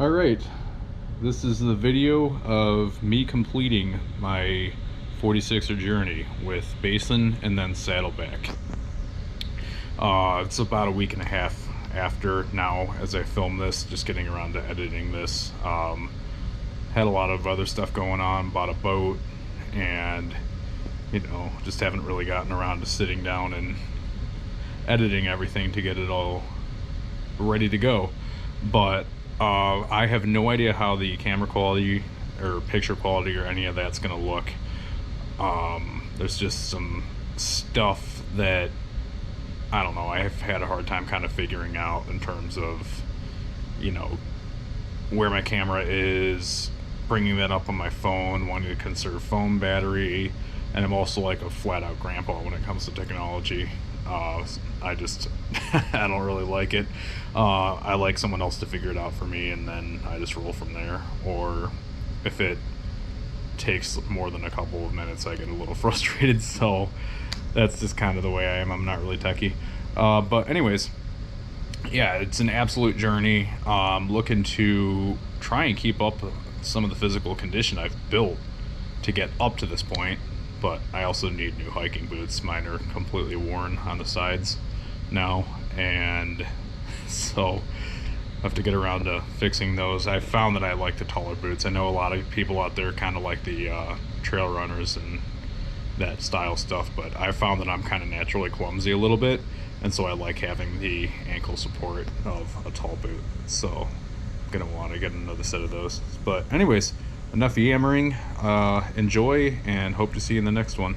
Alright, this is the video of me completing my 46'er journey with Basin and then Saddleback. It's about a week and a half after now as I film this, just getting around to editing this. Had a lot of other stuff going on, bought a boat, and just haven't really gotten around to sitting down and editing everything to get it all ready to go. But I have no idea how the camera quality or picture quality or any of that's gonna look. There's just some stuff that I don't know, I've had a hard time kind of figuring out in terms of where my camera is, bringing that up on my phone, wanting to conserve phone battery, and I'm also like a flat-out grandpa when it comes to technology. I just I don't really like it. I like someone else to figure it out for me, and then I just roll from there. Or if it takes more than a couple of minutes, I get a little frustrated. So that's just kind of the way I am. I'm not really techie. But anyways, yeah, it's an absolute journey. Looking to try and keep up some of the physical condition I've built to get up to this point. But I also need new hiking boots. Mine are completely worn on the sides now, and so I have to get around to fixing those. I found that I like the taller boots. I know a lot of people out there kind of like the trail runners and that style stuff, but I found that I'm kind of naturally clumsy a little bit, and so I like having the ankle support of a tall boot. So I'm gonna want to get another set of those. But anyways, enough yammering. Enjoy, and hope to see you in the next one.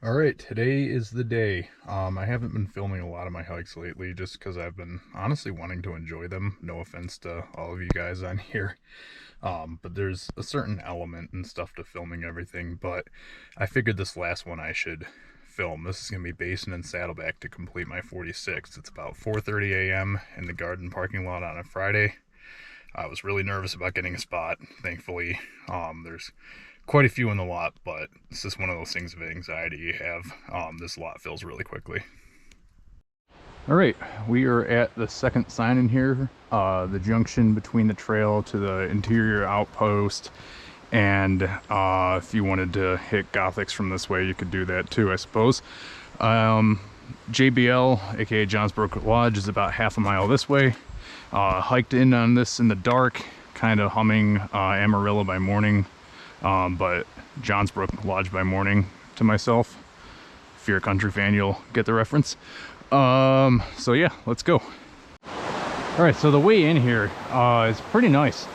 All right, today is the day. I haven't been filming a lot of my hikes lately just because I've been honestly wanting to enjoy them. No offense to all of you guys on here. But there's a certain element and stuff to filming everything, but I figured this last one I should film. This is going to be Basin and Saddleback to complete my 46. It's about 4:30 a.m. in the garden parking lot on a Friday. I was really nervous about getting a spot. Thankfully, there's quite a few in the lot, but it's just one of those things of anxiety you have. This lot fills really quickly. All right, we are at the second sign in here, the junction between the trail to the interior outpost. And if you wanted to hit Gothics from this way, you could do that too, I suppose. JBL, aka Johns Brook Lodge, is about half a mile this way. Hiked in on this in the dark, kind of humming Amarillo by morning, but Johns Brook Lodge by morning to myself. If you're a country fan, you'll get the reference. So yeah, let's go. All right, so the way in here is pretty nice.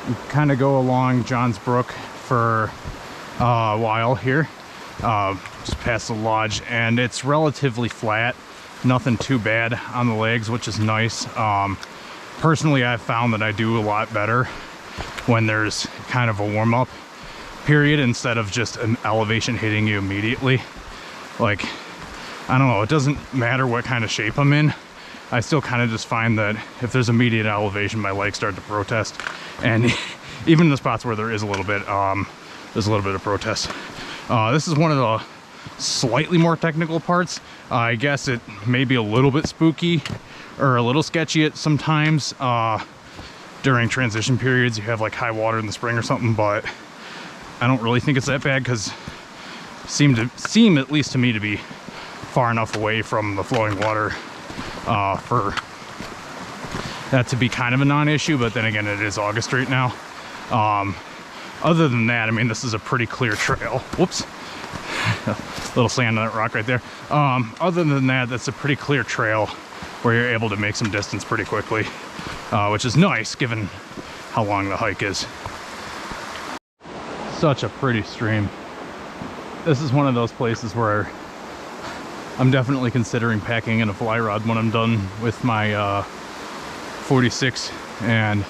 You kind of go along Johns Brook for a while here, just past the lodge, and it's relatively flat. Nothing too bad on the legs, which is nice. Personally, I've found that I do a lot better when there's kind of a warm-up period instead of just an elevation hitting you immediately. Like, I don't know, it doesn't matter what kind of shape I'm in. I still kind of just find that if there's immediate elevation, my legs start to protest. And even in the spots where there is a little bit, there's a little bit of protest. This is one of the slightly more technical parts. I guess it may be a little bit spooky or a little sketchy at sometimes during transition periods. You have like high water in the spring or something, but I don't really think it's that bad because seem at least to me to be far enough away from the flowing water for that to be kind of a non-issue. But then again, it is August right now. Other than that, I mean, this is a pretty clear trail. Whoops. Little sand on that rock right there. Other than that, that's a pretty clear trail where you're able to make some distance pretty quickly, which is nice given how long the hike is. Such a pretty stream. This is one of those places where I'm definitely considering packing in a fly rod when I'm done with my 46 and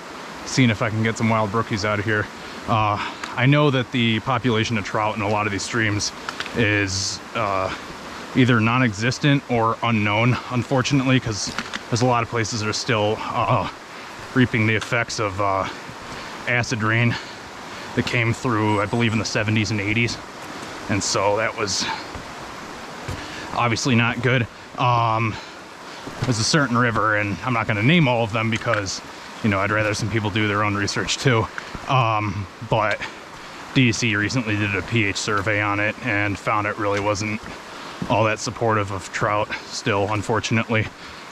seeing if I can get some wild brookies out of here. I know that the population of trout in a lot of these streams is either non-existent or unknown, unfortunately, because there's a lot of places that are still reaping the effects of acid rain that came through, I believe, in the 70s and 80s. And so that was obviously not good. there's a certain river, and I'm not going to name all of them because, you know, I'd rather some people do their own research too. But DEC recently did a pH survey on it and found it really wasn't all that supportive of trout still, unfortunately,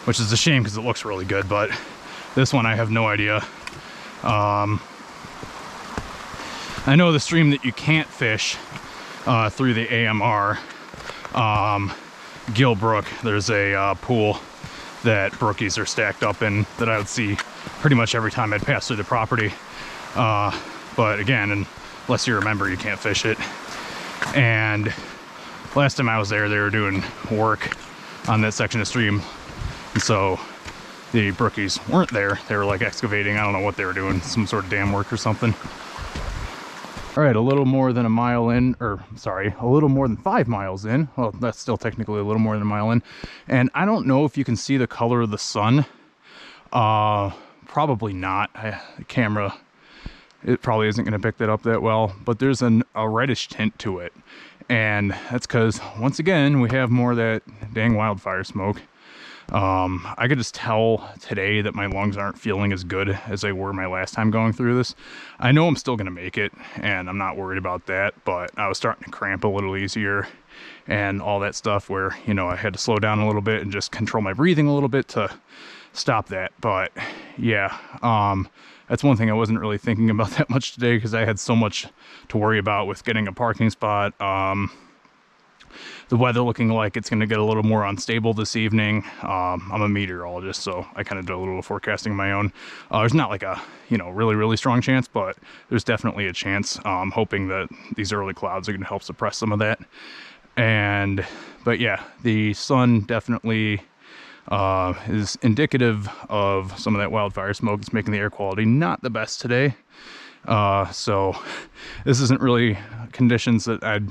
which is a shame because it looks really good. But this one, I have no idea. I know the stream that you can't fish through the AMR, Gill Brook, there's a pool that brookies are stacked up in that I would see pretty much every time I'd pass through the property. But again, unless you remember, you can't fish it. And last time I was there, they were doing work on that section of stream, and so the brookies weren't there. They were like excavating, I don't know what they were doing, some sort of dam work or something. All right, a little more than a mile in, or sorry, a little more than 5 miles in. Well, that's still technically a little more than a mile in. And I don't know if you can see the color of the sun. Probably not. The camera, it probably isn't gonna pick that up that well, but there's a reddish tint to it. And that's because, once again, we have more of that dang wildfire smoke. I could just tell today that my lungs aren't feeling as good as they were my last time going through this. I know I'm still going to make it, and I'm not worried about that, but I was starting to cramp a little easier and all that stuff where, you know, I had to slow down a little bit and just control my breathing a little bit to stop that. But yeah, that's one thing I wasn't really thinking about that much today because I had so much to worry about with getting a parking spot. The weather looking like it's going to get a little more unstable this evening. I'm a meteorologist, so I kind of do a little forecasting of my own. There's not like a, you know, really strong chance, but there's definitely a chance. I'm hoping that these early clouds are going to help suppress some of that. But yeah, the sun definitely is indicative of some of that wildfire smoke. It's making the air quality not the best today. So this isn't really conditions that I'd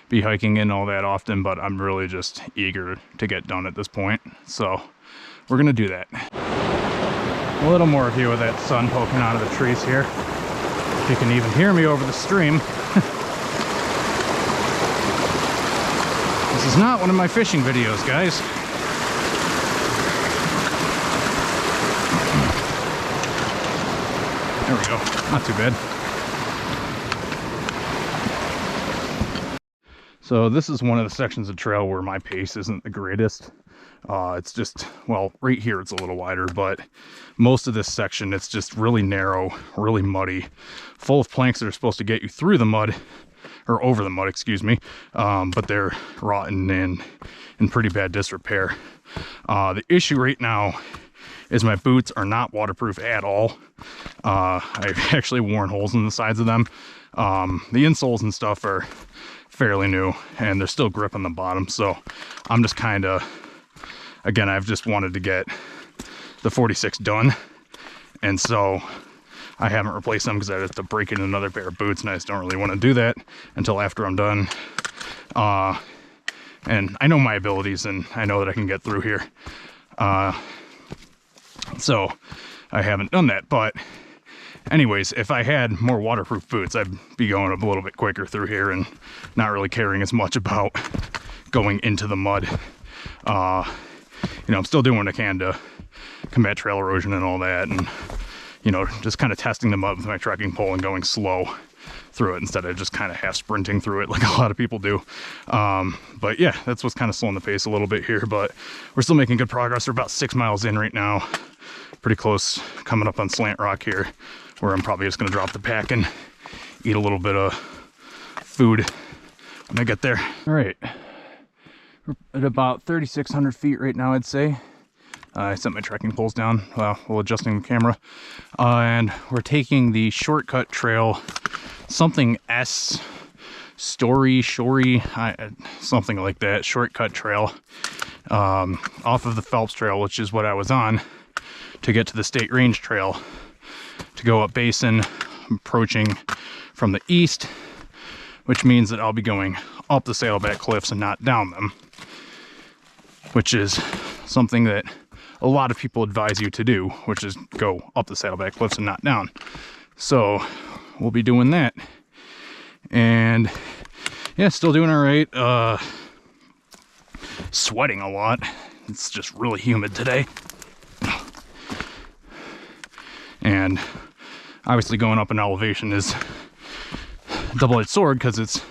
be hiking in all that often, but I'm really just eager to get done at this point. So we're gonna do that. A little more view of that sun poking out of the trees here. If you can even hear me over the stream. This is not one of my fishing videos, guys. There we go, not too bad. So this is one of the sections of trail where my pace isn't the greatest. It's just, well, right here it's a little wider, but most of this section, it's just really narrow, really muddy, full of planks that are supposed to get you through the mud, or over the mud, excuse me, but they're rotten and in pretty bad disrepair. The issue right now is my boots are not waterproof at all. I've actually worn holes in the sides of them. The insoles and stuff are fairly new and they're still grip on the bottom, so I'm just kind of, again, I've just wanted to get the 46 done, and so I haven't replaced them because I have to break in another pair of boots, and I just don't really want to do that until after I'm done. And I know my abilities and I know that I can get through here, so I haven't done that. But anyways, if I had more waterproof boots, I'd be going a little bit quicker through here and not really caring as much about going into the mud. You know, I'm still doing what I can to combat trail erosion and all that, and, you know, just kind of testing the mud with my trekking pole and going slow through it instead of just kind of half sprinting through it like a lot of people do. But yeah, that's what's kind of slowing the pace a little bit here, but we're still making good progress. We're about 6 miles in right now, pretty close, coming up on Slant Rock here, where I'm probably just going to drop the pack and eat a little bit of food when I get there. All right, we're at about 3,600 feet right now, I'd say. I set my trekking poles down while adjusting the camera, and we're taking the shortcut trail, something S, Shorey, something like that, shortcut trail, off of the Phelps Trail, which is what I was on, to get to the State Range Trail, to go up Basin, approaching from the east, which means that I'll be going up the Saddleback Cliffs and not down them, which is something that a lot of people advise you to do, which is go up the Saddleback Cliffs and not down. So we'll be doing that, and yeah, still doing all right. Sweating a lot. It's just really humid today. And obviously going up in elevation is a double-edged sword because it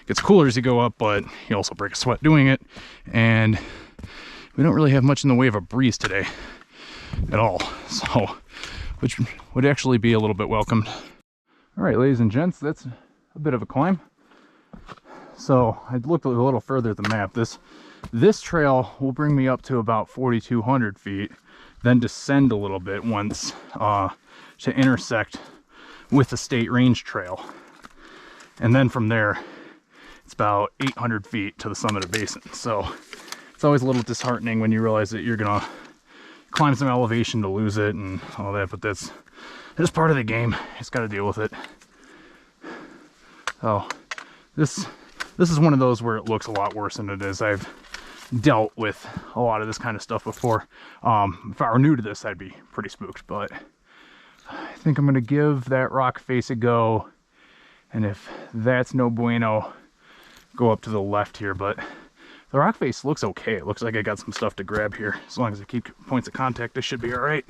gets cooler as you go up, but you also break a sweat doing it. And we don't really have much in the way of a breeze today at all, so which would actually be a little bit welcomed. All right, ladies and gents, that's a bit of a climb. So I looked a little further at the map. This trail will bring me up to about 4,200 feet, then descend a little bit once to intersect with the state range trail. And then from there, it's about 800 feet to the summit of Basin. So it's always a little disheartening when you realize that you're gonna climb some elevation to lose it and all that, but that's part of the game. Just gotta deal with it. So this is one of those where it looks a lot worse than it is. I've dealt with a lot of this kind of stuff before. If I were new to this, I'd be pretty spooked, but I think I'm gonna give that rock face a go. And if that's no bueno, go up to the left here. But the rock face looks okay. It looks like I got some stuff to grab here. As long as I keep points of contact, this should be all right.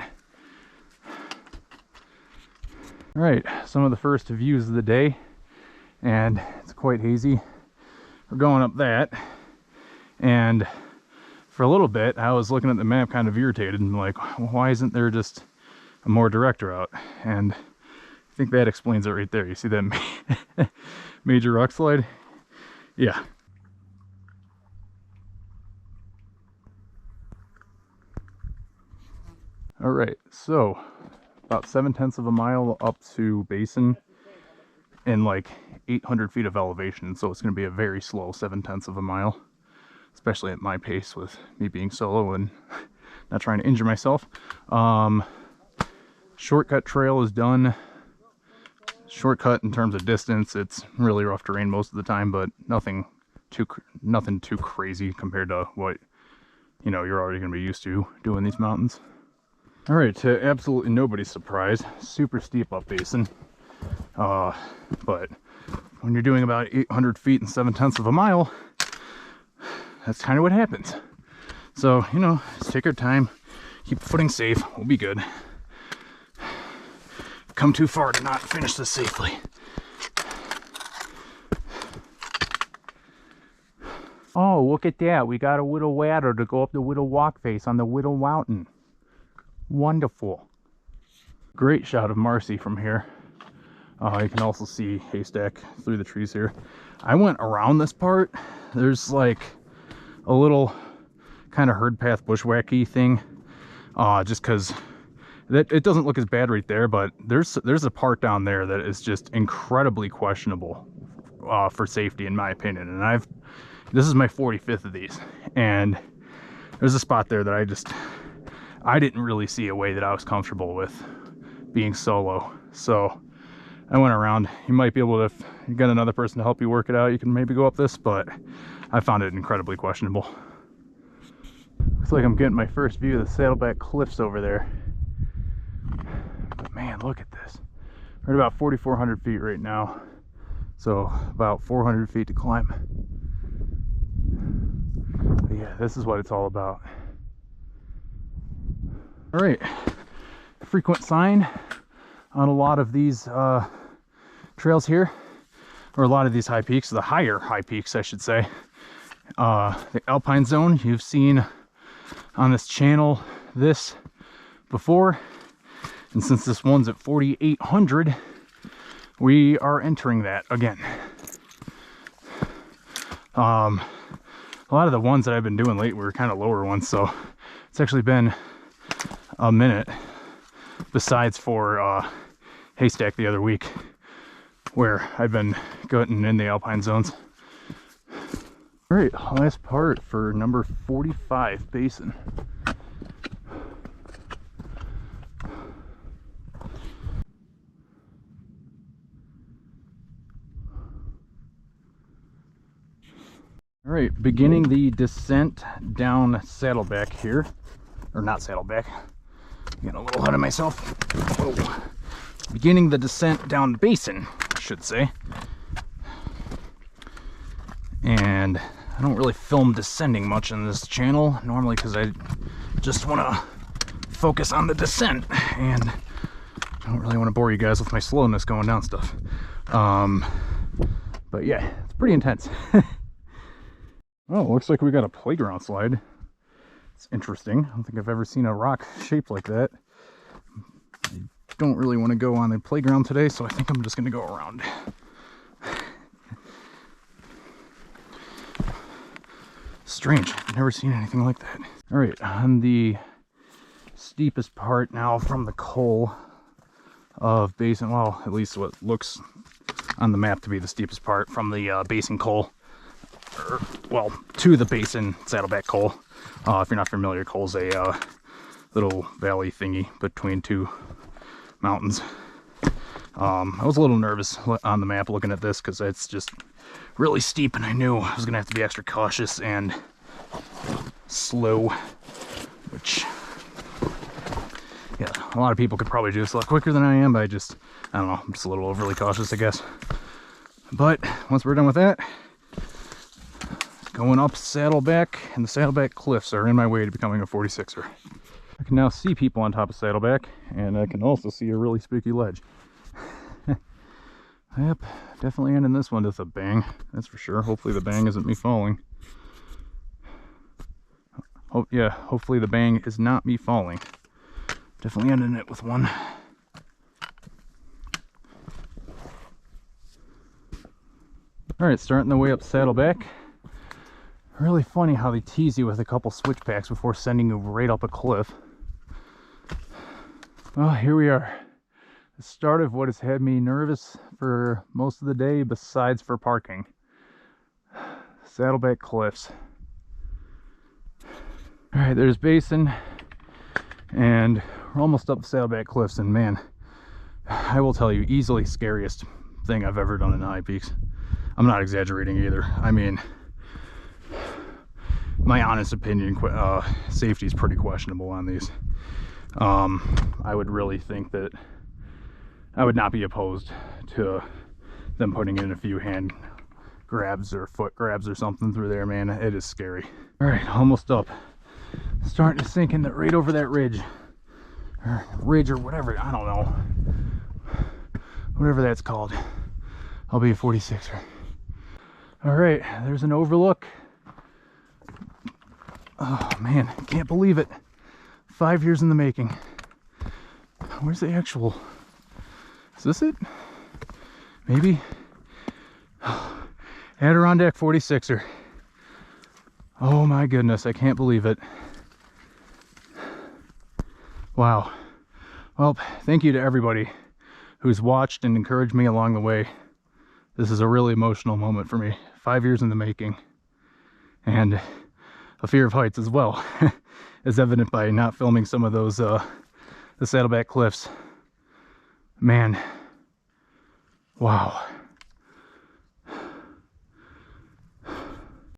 All right, some of the first views of the day, and it's quite hazy. We're going up that, and for a little bit, I was looking at the map kind of irritated and like, why isn't there just a more direct route? And I think that explains it right there. You see that major rock slide? Yeah. All right, so about 7/10 of a mile up to Basin in like 800 feet of elevation. So it's going to be a very slow 7/10 of a mile, especially at my pace with me being solo and not trying to injure myself. Shortcut trail is done. Shortcut in terms of distance, it's really rough terrain most of the time, but nothing too crazy compared to what you're already going to be used to doing these mountains. All right, to absolutely nobody's surprise, super steep up Basin, but when you're doing about 800 feet in 7/10 of a mile, that's kind of what happens. So just take our time, keep the footing safe, we'll be good. Come too far to not finish this safely. Oh, look at that. We got a little ladder to go up the little walk face on the little mountain. Wonderful. Great shot of Marcy from here. You can also see Haystack through the trees here. I went around this part. There's like a little kind of herd path bushwhacky thing. Just because it doesn't look as bad right there, but there's a part down there that is just incredibly questionable for safety in my opinion. And this is my 45th of these, and there's a spot there that I didn't really see a way that I was comfortable with being solo. So I went around. You might be able to, if you got another person to help you work it out, you can maybe go up this, but I found it incredibly questionable. Looks like I'm getting my first view of the Saddleback Cliffs over there. But man, look at this. We're at about 4,400 feet right now. So about 400 feet to climb. But yeah, this is what it's all about. All right, frequent sign on a lot of these trails here, or a lot of these high peaks, the higher high peaks, I should say. The Alpine Zone, you've seen on this channel this before, and since this one's at 4,800, we are entering that again. A lot of the ones that I've been doing lately were kind of lower ones, so it's actually been a minute, besides for Haystack the other week, where I've been going in the Alpine zones. All right, last part for number 45, Basin. All right, beginning the descent down Saddleback here, or not Saddleback, getting a little ahead of myself. Whoa. Beginning the descent down Basin, I should say. And I don't really film descending much in this channel normally because I just want to focus on the descent, and I don't really want to bore you guys with my slowness going down stuff. But yeah, it's pretty intense. Oh, looks like we got a playground slide. It's interesting. I don't think I've ever seen a rock shaped like that. I don't really want to go on the playground today, so I think I'm just going to go around. Strange. I've never seen anything like that. All right, on the steepest part now from the col of Basin, well, at least what looks on the map to be the steepest part from the Basin col, well, to the Basin Saddleback col. If you're not familiar, col's a little valley thingy between two mountains. I was a little nervous on the map looking at this because it's just really steep, and I knew I was gonna have to be extra cautious and slow, which, yeah, a lot of people could probably do this a lot quicker than I am, but I don't know, I'm just a little overly cautious, I guess. But once we're done with that, going up Saddleback, and the Saddleback Cliffs are in my way to becoming a 46'er. I can now see people on top of Saddleback, and I can also see a really spooky ledge. Yep, definitely ending this one with a bang, that's for sure. Hopefully the bang isn't me falling. Oh yeah, hopefully the bang is not me falling. Definitely ending it with one. Alright, starting the way up Saddleback. Really funny how they tease you with a couple switchbacks before sending you right up a cliff. Well, here we are. The start of what has had me nervous for most of the day, besides for parking. Saddleback Cliffs. Alright, there's Basin, and we're almost up the Saddleback Cliffs, and man, I will tell you, easily scariest thing I've ever done in the High Peaks. I'm not exaggerating either. I mean, my honest opinion, safety is pretty questionable on these. I would really think that I would not be opposed to them putting in a few hand grabs or foot grabs or something through there, man. It is scary. All right, almost up. Starting to sink in right over that ridge or whatever, I don't know, whatever that's called. I'll be a 46'er. All right, there's an overlook. Oh man, can't believe it. 5 years in the making. Where's the actual, is this it? Maybe. Adirondack 46'er. Oh my goodness, I can't believe it. Wow. Well, thank you to everybody who's watched and encouraged me along the way. This is a really emotional moment for me. 5 years in the making. And a fear of heights as well, as evident by not filming some of those, the Saddleback Cliffs. Man. Wow.